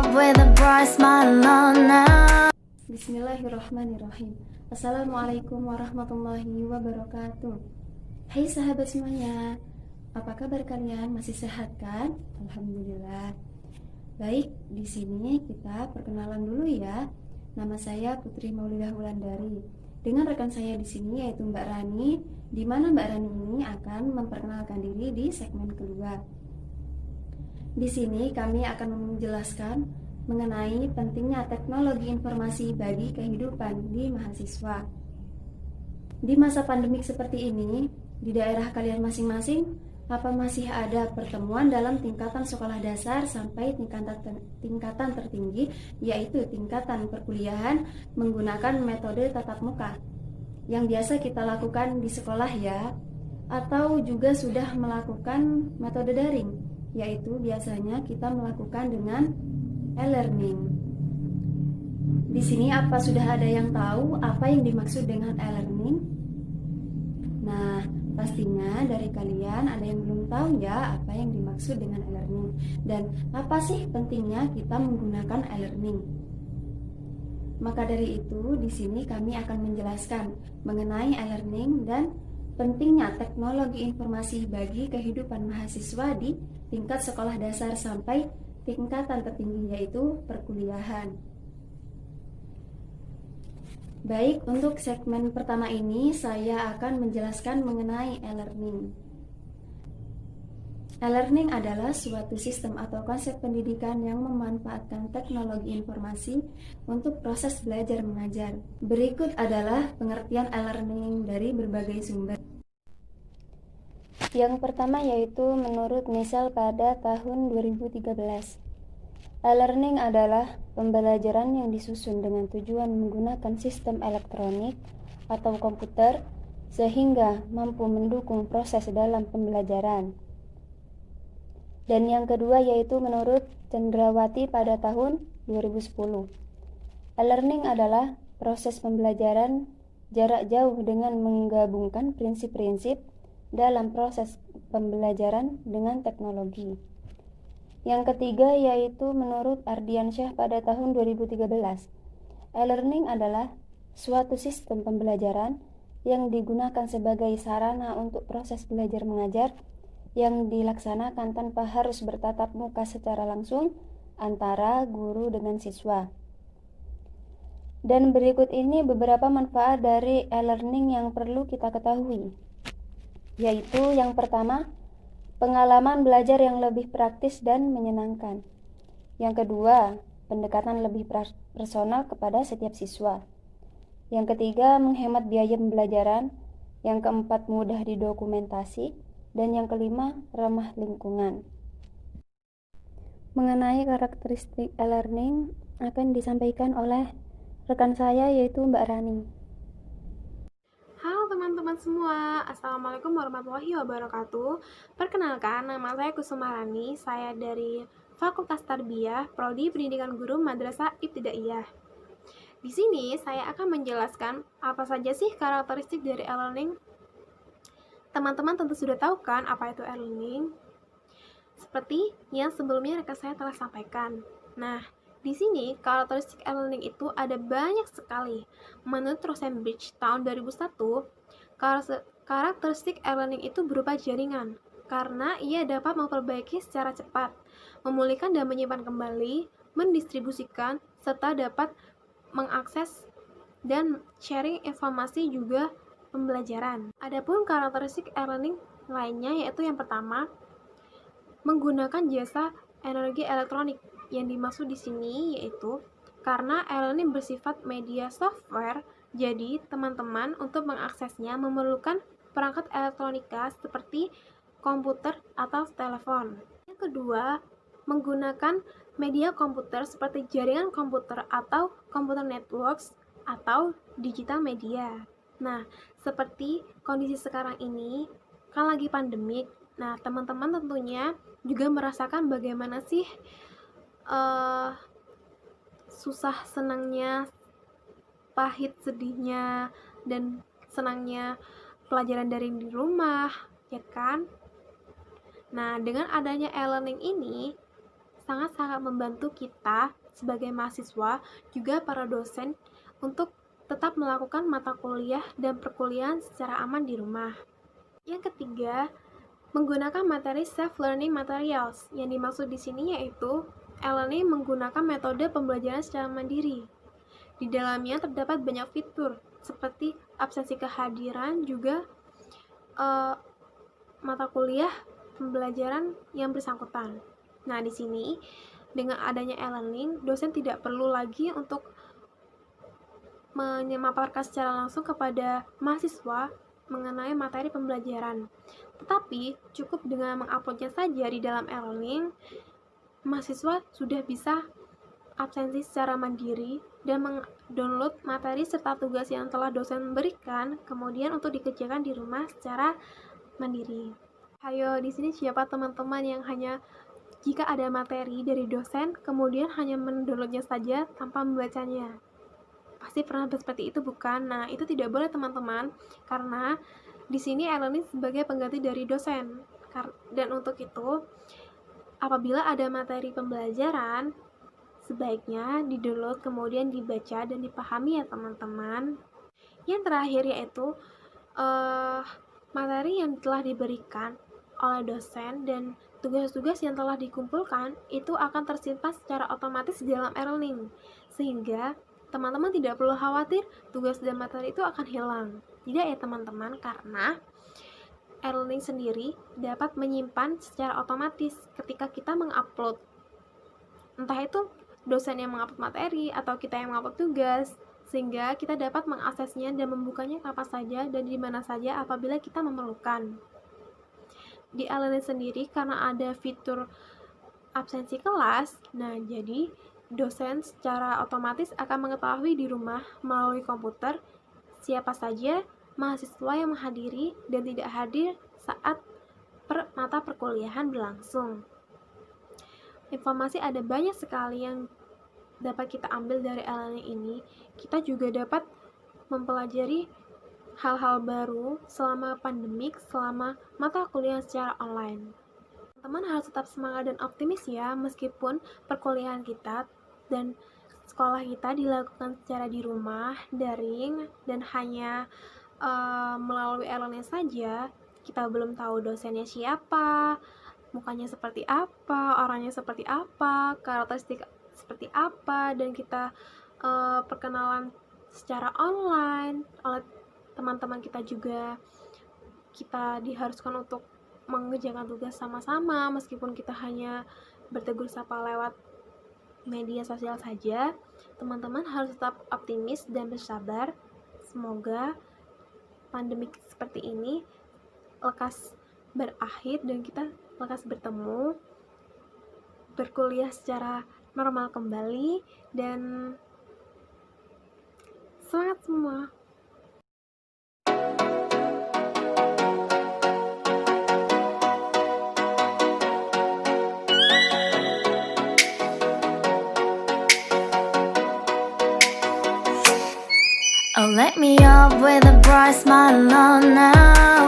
with a bright smile on now. Bismillahirrahmanirrahim. Assalamualaikum warahmatullahi wabarakatuh. Hai sahabat semuanya, apa kabar kalian? Masih sehat kan? Alhamdulillah. Baik, di sini kita perkenalan dulu ya. Nama saya Putri Maulidah Wulandari. Dengan rekan saya di sini yaitu Mbak Rani, di mana Mbak Rani ini akan memperkenalkan diri di segmen kedua. Di sini kami akan menjelaskan mengenai pentingnya teknologi informasi bagi kehidupan di mahasiswa. Di masa pandemik seperti ini, di daerah kalian masing-masing, apa masih ada pertemuan dalam tingkatan sekolah dasar sampai tingkatan tertinggi, yaitu tingkatan perkuliahan menggunakan metode tatap muka yang biasa kita lakukan di sekolah ya, atau juga sudah melakukan metode daring, yaitu biasanya kita melakukan dengan e-learning. Di sini apa sudah ada yang tahu apa yang dimaksud dengan e-learning? Nah, pastinya dari kalian ada yang belum tahu ya apa yang dimaksud dengan e-learning dan apa sih pentingnya kita menggunakan e-learning. Maka dari itu, di sini kami akan menjelaskan mengenai e-learning dan pentingnya teknologi informasi bagi kehidupan mahasiswa di tingkat sekolah dasar sampai tingkatan tertinggi yaitu perkuliahan. Baik, untuk segmen pertama ini saya akan menjelaskan mengenai e-learning. E-learning adalah suatu sistem atau konsep pendidikan yang memanfaatkan teknologi informasi untuk proses belajar mengajar. Berikut adalah pengertian e-learning dari berbagai sumber. Yang pertama yaitu menurut Misal pada tahun 2013. E-learning adalah pembelajaran yang disusun dengan tujuan menggunakan sistem elektronik atau komputer sehingga mampu mendukung proses dalam pembelajaran. Dan yang kedua yaitu menurut Cendrawati pada tahun 2010. E-learning adalah proses pembelajaran jarak jauh dengan menggabungkan prinsip-prinsip dalam proses pembelajaran dengan teknologi. Yang ketiga yaitu menurut Ardiansyah pada tahun 2013. E-learning adalah suatu sistem pembelajaran yang digunakan sebagai sarana untuk proses belajar mengajar yang dilaksanakan tanpa harus bertatap muka secara langsung antara guru dengan siswa. Dan berikut ini beberapa manfaat dari e-learning yang perlu kita ketahui. Yaitu yang pertama, pengalaman belajar yang lebih praktis dan menyenangkan. Yang kedua, pendekatan lebih personal kepada setiap siswa. Yang ketiga, menghemat biaya pembelajaran. Yang keempat, mudah didokumentasi. Dan yang kelima, ramah lingkungan. Mengenai karakteristik e-learning akan disampaikan oleh rekan saya yaitu Mbak Rani. Halo teman-teman semua, Assalamualaikum warahmatullahi wabarakatuh. Perkenalkan, nama saya Kusumarani, saya dari Fakultas Tarbiyah, Prodi Pendidikan Guru Madrasah Ibtidaiyah. Di sini saya akan menjelaskan apa saja sih karakteristik dari e-learning. Teman-teman tentu sudah tahu kan apa itu e-learning? Seperti yang sebelumnya rekan saya telah sampaikan. Nah, di sini, karakteristik e-learning itu ada banyak sekali. Menurut Rosenbridge tahun 2001, karakteristik e-learning itu berupa jaringan, karena ia dapat memperbaiki secara cepat, memulihkan dan menyimpan kembali, mendistribusikan, serta dapat mengakses dan sharing informasi juga pembelajaran. Adapun karakteristik e-learning lainnya yaitu yang pertama, menggunakan jasa energi elektronik. Yang dimaksud di sini yaitu karena e-learning bersifat media software, jadi teman-teman untuk mengaksesnya memerlukan perangkat elektronika seperti komputer atau telepon. Yang kedua, menggunakan media komputer seperti jaringan komputer atau computer networks atau digital media. Nah, seperti kondisi sekarang ini kan lagi pandemik. Nah, teman-teman tentunya juga merasakan bagaimana sih susah senangnya, pahit sedihnya, dan senangnya pelajaran daring di rumah, ya kan? Nah, dengan adanya e-learning ini sangat-sangat membantu kita sebagai mahasiswa, juga para dosen untuk tetap melakukan mata kuliah dan perkuliahan secara aman di rumah. Yang ketiga, menggunakan materi self-learning materials. Yang dimaksud di sini yaitu e-learning menggunakan metode pembelajaran secara mandiri. Di dalamnya terdapat banyak fitur seperti absensi kehadiran, juga mata kuliah pembelajaran yang bersangkutan. Nah, di sini dengan adanya e-learning, dosen tidak perlu lagi untuk memaparkan secara langsung kepada mahasiswa mengenai materi pembelajaran. Tetapi, cukup dengan menguploadnya saja di dalam e-learning, mahasiswa sudah bisa absensi secara mandiri dan mendownload materi serta tugas yang telah dosen berikan, kemudian untuk dikerjakan di rumah secara mandiri. Hayo, di sini siapa teman-teman yang hanya jika ada materi dari dosen, kemudian hanya mendownloadnya saja tanpa membacanya? Pasti pernah seperti itu, bukan? Nah, itu tidak boleh teman-teman, karena di sini e-learning sebagai pengganti dari dosen. Dan untuk itu, apabila ada materi pembelajaran, sebaiknya di-download kemudian dibaca dan dipahami ya teman-teman. Yang terakhir yaitu materi yang telah diberikan oleh dosen dan tugas-tugas yang telah dikumpulkan itu akan tersimpan secara otomatis di dalam e-learning, sehingga teman-teman tidak perlu khawatir tugas dan materi itu akan hilang. Tidak ya teman-teman, karena e-learning sendiri dapat menyimpan secara otomatis ketika kita mengupload. Entah itu dosen yang mengupload materi atau kita yang mengupload tugas, sehingga kita dapat mengaksesnya dan membukanya kapan saja dan di mana saja apabila kita memerlukan. Di e-learning sendiri karena ada fitur absensi kelas, nah jadi dosen secara otomatis akan mengetahui di rumah melalui komputer siapa saja mahasiswa yang menghadiri dan tidak hadir saat mata perkuliahan berlangsung. Informasi ada banyak sekali yang dapat kita ambil dari e-learning ini. Kita juga dapat mempelajari hal-hal baru selama pandemik, selama mata kuliah secara online. Teman-teman harus tetap semangat dan optimis ya, meskipun perkuliahan kita dan sekolah kita dilakukan secara di rumah, daring, dan hanya melalui e-learning saja. Kita belum tahu dosennya siapa, mukanya seperti apa, orangnya seperti apa, karakteristik seperti apa, dan kita perkenalan secara online oleh teman-teman kita juga. Kita diharuskan untuk mengerjakan tugas sama-sama meskipun kita hanya bertegur sapa lewat media sosial saja. Teman-teman harus tetap optimis dan bersabar. Semoga pandemi seperti ini lekas berakhir dan kita lekas bertemu, berkuliah secara normal kembali, dan semangat semua. Oh, let me up with a bright smile on now.